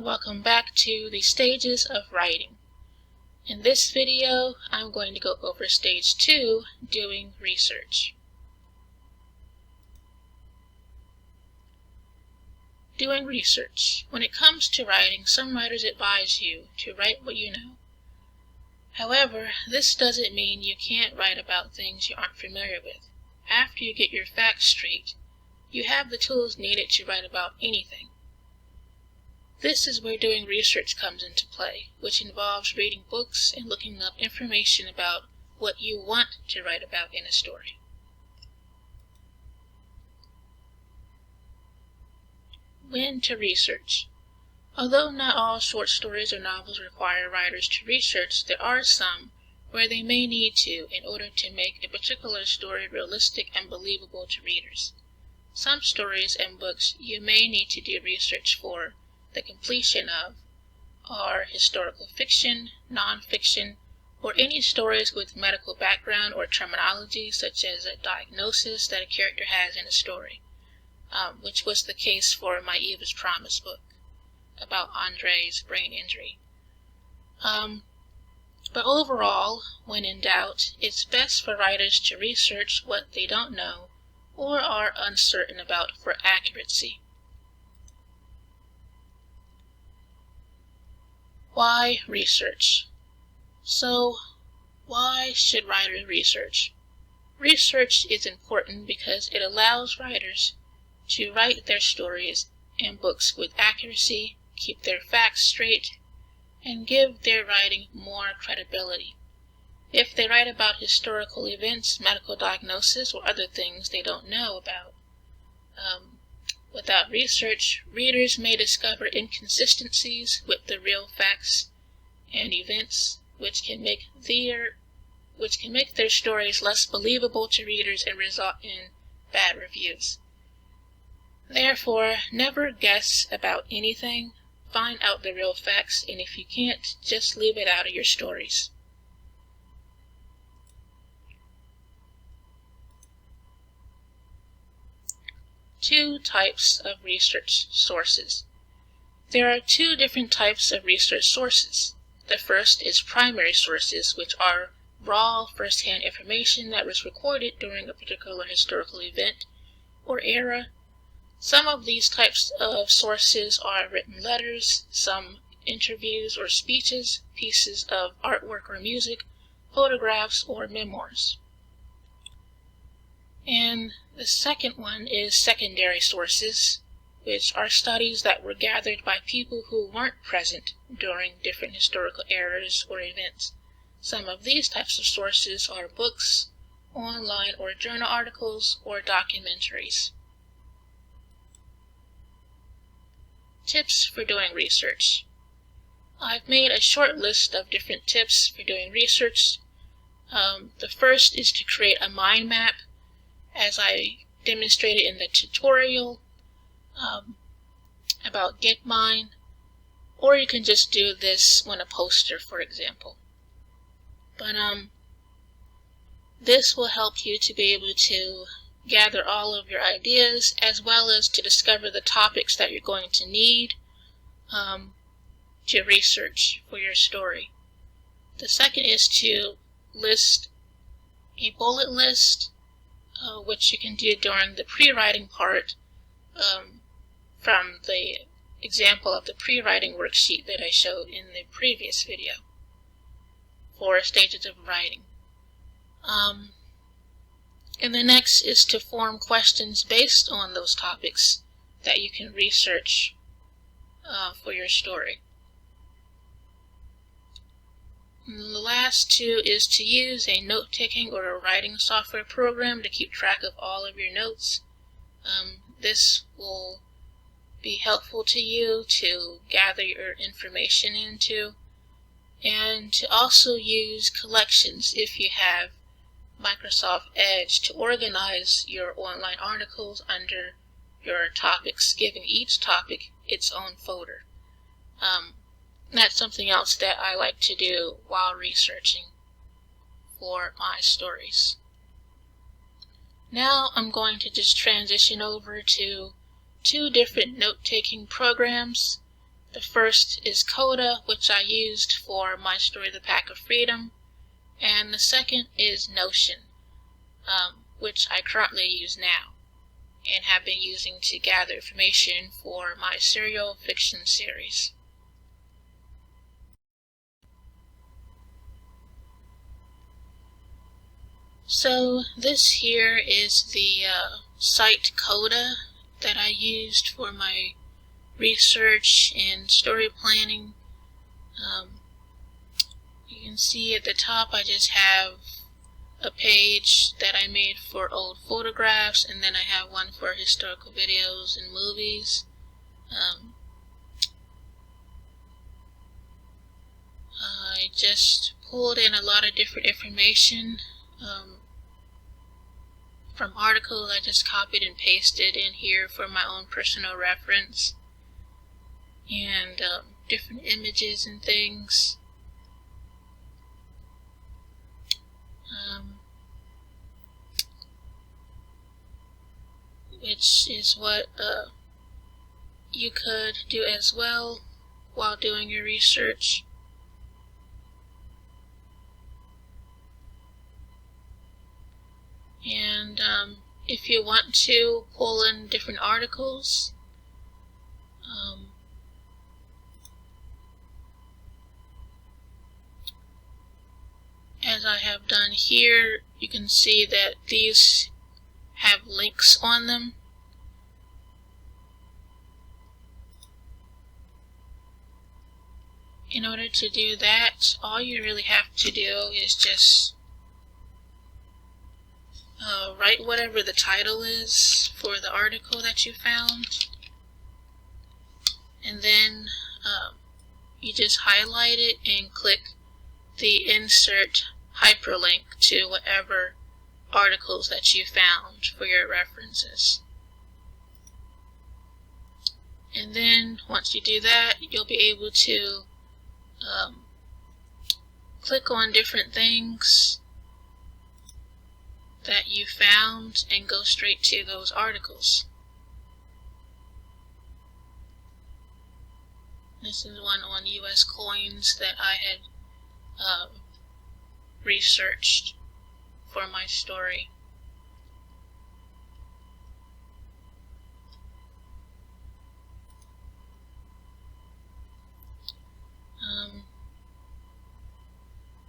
welcome back to the stages of writing. In this video, I'm going to go over stage 2, doing research. Doing research. When it comes to writing, some writers advise you to write what you know. However, this doesn't mean you can't write about things you aren't familiar with. After you get your facts straight, you have the tools needed to write about anything. This is where doing research comes into play, which involves reading books and looking up information about what you want to write about in a story. When to research. Although not all short stories or novels require writers to research, there are some where they may need to in order to make a particular story realistic and believable to readers. Some stories and books you may need to do research for the completion of are historical fiction, non-fiction, or any stories with medical background or terminology such as a diagnosis that a character has in a story, which was the case for my Eva's Promise book about Andre's brain injury. But overall, when in doubt, it's best for writers to research what they don't know or are uncertain about for accuracy. Why research? So, why should writers research? Research is important because it allows writers to write their stories and books with accuracy, keep their facts straight, and give their writing more credibility. If they write about historical events, medical diagnosis, or other things they don't know about, without research, readers may discover inconsistencies with the real facts and events, which can make their stories less believable to readers and result in bad reviews. Therefore, never guess about anything. Find out the real facts, and if you can't, just leave it out of your stories. Two types of research sources. There are two different types of research sources. The first is primary sources, which are raw first-hand information that was recorded during a particular historical event or era. Some of these types of sources are written letters, some interviews or speeches, pieces of artwork or music, photographs, or memoirs. And the second one is secondary sources, which are studies that were gathered by people who weren't present during different historical eras or events. Some of these types of sources are books, online or journal articles, or documentaries. Tips for doing research. I've made a short list of different tips for doing research. The first is to create a mind map, as I demonstrated in the tutorial about GetMind, or you can just do this on a poster, for example. But this will help you to be able to gather all of your ideas, as well as to discover the topics that you're going to need to research for your story. The second is to list a bullet list, which you can do during the pre-writing part from the example of the pre-writing worksheet that I showed in the previous video for stages of writing. And the next is to form questions based on those topics that you can research for your story. And the last two is to use a note-taking or a writing software program to keep track of all of your notes. This will be helpful to you to gather your information into, and to also use collections if you have Microsoft Edge to organize your online articles under your topics, giving each topic its own folder. That's something else that I like to do while researching for my stories. Now I'm going to just transition over to two different note-taking programs The first is Coda, which I used for my story, The Pack of Freedom, and the second is Notion, which I currently use now and have been using to gather information for my serial fiction series. So this here is the site Coda that I used for my research and story planning. You can see at the top I just have a page that I made for old photographs, and then I have one for historical videos and movies. I just pulled in a lot of different information from articles. I just copied and pasted in here for my own personal reference, and different images and things. Which is what you could do as well while doing your research. And if you want to pull in different articles, as I have done here, you can see that these have links on them. In order to do that, all you really have to do is just write whatever the title is for the article that you found, and then you just highlight it and click the insert hyperlink to whatever articles that you found for your references. And then once you do that, you'll be able to click on different things that you found and go straight to those articles. This is one on US coins that I had researched for my story.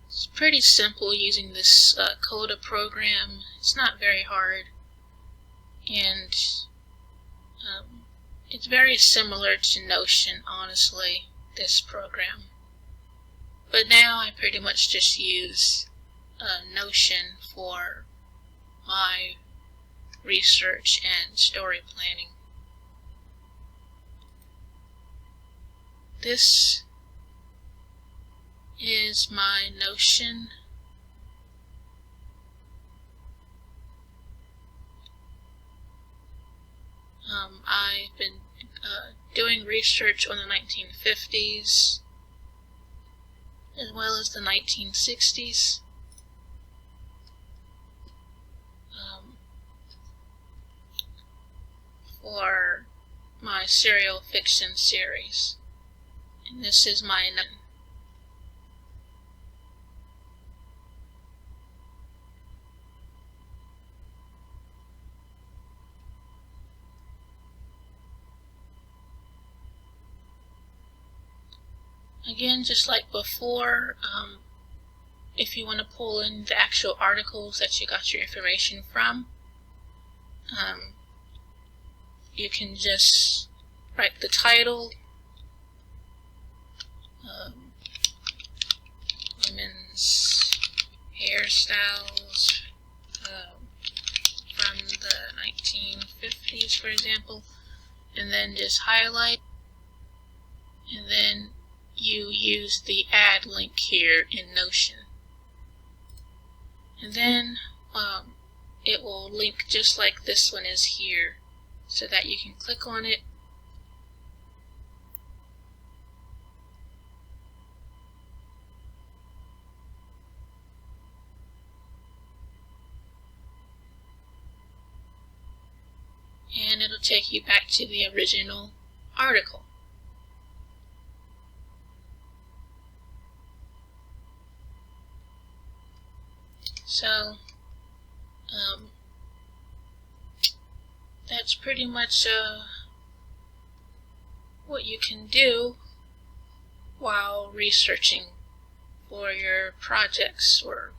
It's pretty simple using this Coda program. It's not very hard, and it's very similar to Notion, honestly, this program. But now I pretty much just use Notion for my research and story planning. This is my Notion. I've been doing research on the 1950s as well as the 1960s. For my serial fiction series. And this is my Again, just like before, if you want to pull in the actual articles that you got your information from, you can just write the title, women's hairstyles from the 1950s, for example, and then just highlight, and then you use the add link here in Notion. And then it will link just like this one is here, so that you can click on it and it'll take you back to the original article. So that's pretty much what you can do while researching for your projects or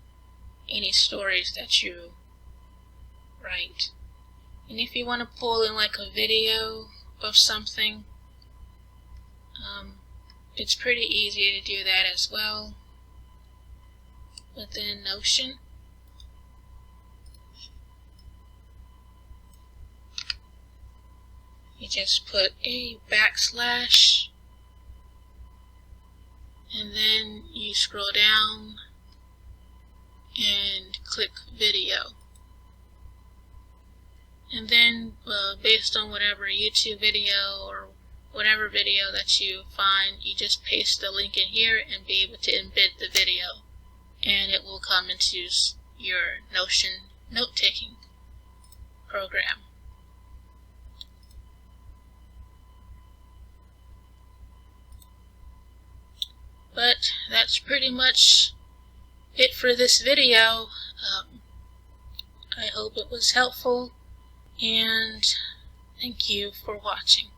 any stories that you write. And if you want to pull in like a video of something, it's pretty easy to do that as well within Notion. You just put a backslash and then you scroll down and click video. And then based on whatever YouTube video or whatever video that you find, you just paste the link in here and be able to embed the video, and it will come into your Notion note-taking program. But that's pretty much it for this video. I hope it was helpful, and thank you for watching.